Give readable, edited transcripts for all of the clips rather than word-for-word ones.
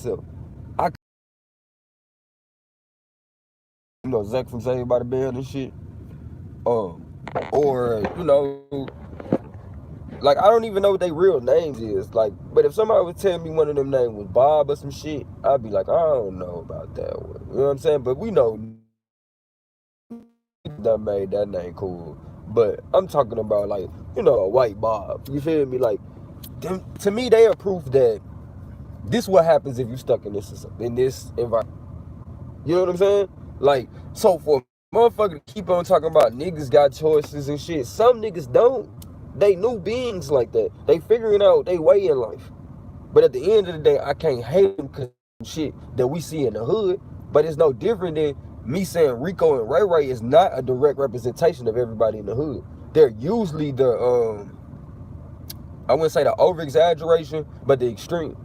myself. I, Zach from Saved by the Bell and shit. Or, like, I don't even know what their real names is. Like, but if somebody would tell me one of them names was Bob or some shit, I'd be like, I don't know about that one. You know what I'm saying? But we know that made that name cool. But I'm talking about, like, a white Bob. You feel me? Like, to me, they are proof that this is what happens if you stuck in this environment. You know what I'm saying? Like, so for a motherfucker to keep on talking about niggas got choices and shit, some niggas don't. They new beings like that. They figuring out their way in life. But at the end of the day, I can't hate them because shit that we see in the hood. But it's no different than me saying Rico and Ray Ray is not a direct representation of everybody in the hood. They're usually the, I wouldn't say the over-exaggeration, but the extreme.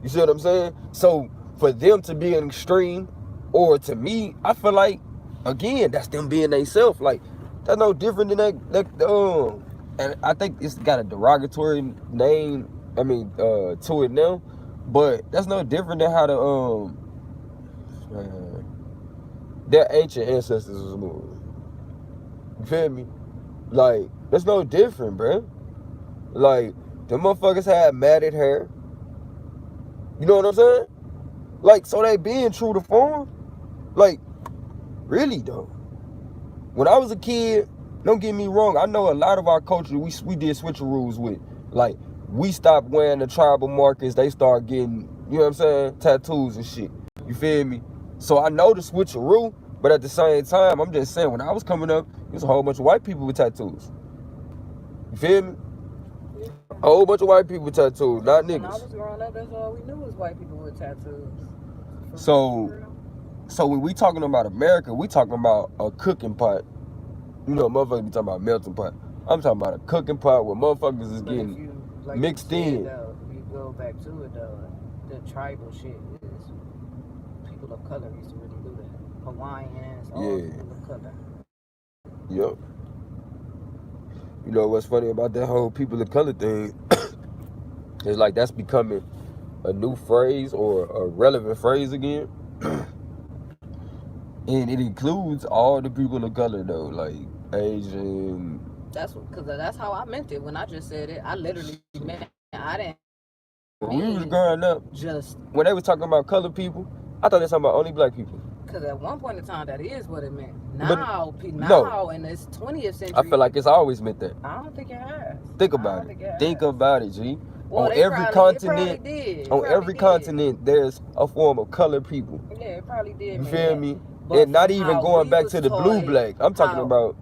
You see what I'm saying? So for them to be an extreme, or to me, I feel like, again, that's them being they self. Like, that's no different than that and I think it's got a derogatory name, to it now, but that's no different than how their ancient ancestors was moving. You feel me? Like, that's no different, bruh. Like, them motherfuckers had matted hair. You know what I'm saying? Like, so they being true to form? Like, really though. When I was a kid, don't get me wrong, I know a lot of our culture we did switcheroos with. Like, we stopped wearing the tribal markings, they start getting, you know what I'm saying, tattoos and shit. You feel me? So I know the switcheroo, but at the same time, I'm just saying, when I was coming up, there's a whole bunch of white people with tattoos. You feel me? A whole bunch of white people with tattoos, not niggas. When I was growing up, that's all we knew was white people with tattoos. So when we talking about America, we talking about a cooking pot. Motherfuckers be talking about melting pot. I'm talking about a cooking pot where motherfuckers is getting mixed in. Though, if you go back to it though, the tribal shit is people of color used to really do that. Hawaiians, all people of color. Yep. You know what's funny about that whole people of color thing? It's like that's becoming a new phrase or a relevant phrase again. And it includes all the people of color though, like Asian. That's how I meant it when I just said it. I literally meant it. I didn't. When we was growing up, when they was talking about colored people, I thought they was talking about only black people. Because at one point in time, that is what it meant. Now in this 20th century, I feel like it's always meant that. I don't think it has. Think about it. Think about it, G. Well, on every continent, there's a form of colored people. Yeah, it probably did. You feel me? And not even going back to the blue black. I'm talking about.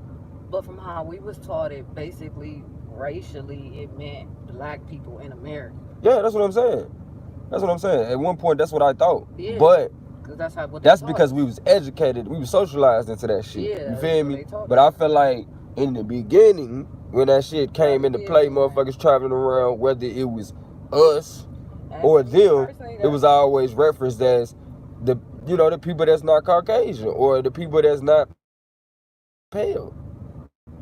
But from how we was taught it, basically, racially, it meant black people in America. Yeah, that's what I'm saying. At one point, that's what I thought. Yeah, but that's because we was educated. We was socialized into that shit. Yeah, you feel me? But I feel like in the beginning, when that shit came into play, motherfuckers traveling around, whether it was us or them, it was always referenced as the people that's not Caucasian or the people that's not pale.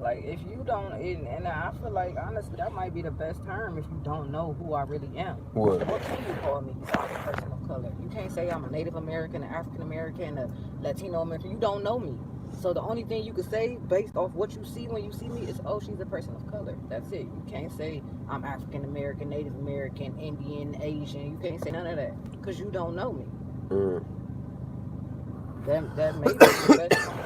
Like, if you don't, and I feel like, honestly, that might be the best term if you don't know who I really am. What can you call me besides a person of color? You can't say I'm a Native American, an African American, a Latino American. You don't know me. So the only thing you can say based off what you see when you see me is, oh, she's a person of color. That's it. You can't say I'm African American, Native American, Indian, Asian. You can't say none of that because you don't know me. That may be the best one.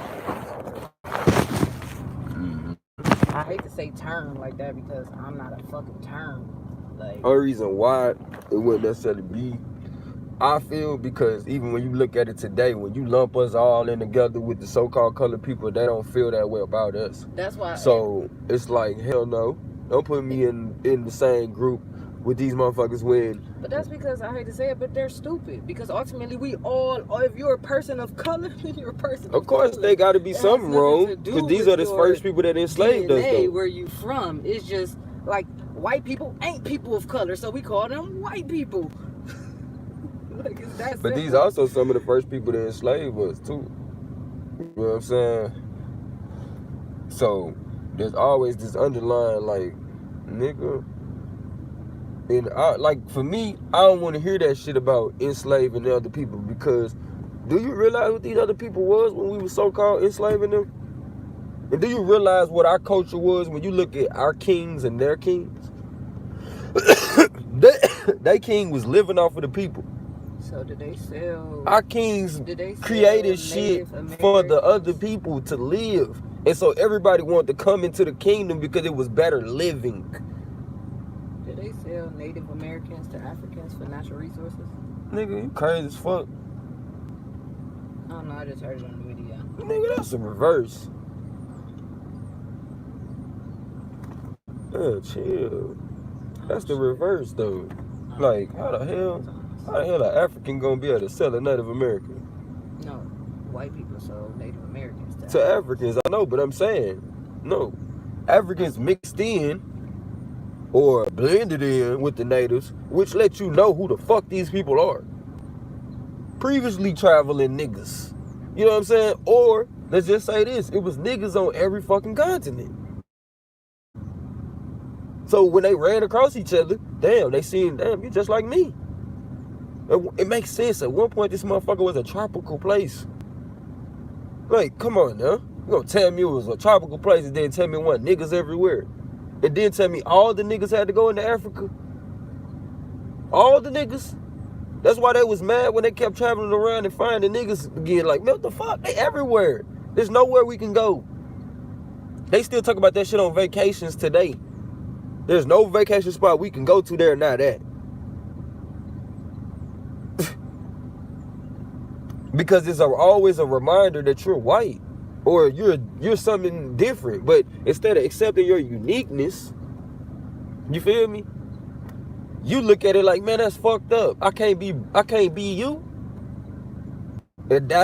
I hate to say term like that because I'm not a fucking term. Like, only reason why it wouldn't necessarily be, I feel, because even when you look at it today, when you lump us all in together with the so-called colored people, they don't feel that way about us. That's why. So it's like, hell no, don't put me in the same group with these motherfuckers when. But that's because, I hate to say it, but they're stupid. Because ultimately we all, if you're a person of color, you're a person of color. Of course, they got to be something wrong. Because these are the first people that enslaved us, though. Where you from? It's just like white people ain't people of color, so we call them white people. Like, it's that but these also some of the first people that enslaved us, too. You know what I'm saying? So there's always this underlying, like, nigga, And for me, I don't want to hear that shit about enslaving the other people, because do you realize what these other people was when we were so-called enslaving them? And do you realize what our culture was when you look at our kings and their kings? They king was living off of the people. So did they sell? Our kings created shit for the other people to live. And so everybody wanted to come into the kingdom because it was better living. Did they sell Native Americans to Africans for natural resources? Nigga, you crazy as fuck. I don't know, I just heard it on the video. Nigga, that's the reverse. Yeah, chill. That's the reverse, though. Like, how the hell an African gonna be able to sell a Native American? No, white people sold Native Americans to Africans. I know, but I'm saying, no. Africans mixed in or blended in with the natives, which let you know who the fuck these people are. Previously traveling niggas. You know what I'm saying? Or, let's just say this, it was niggas on every fucking continent. So when they ran across each other, damn, they seen, damn, you just like me. It makes sense. At one point, this motherfucker was a tropical place. Like, come on now. You gonna tell me it was a tropical place and then tell me one niggas everywhere? And then tell me all the niggas had to go into Africa? All the niggas? That's why they was mad when they kept traveling around and finding niggas again. Like, man, what the fuck? They everywhere. There's nowhere we can go. They still talk about that shit on vacations today. There's no vacation spot we can go to there not at. Because it's always a reminder that you're white or you're something different. But instead of accepting your uniqueness, you feel me? You look at it like, man, that's fucked up. I can't be you. And that's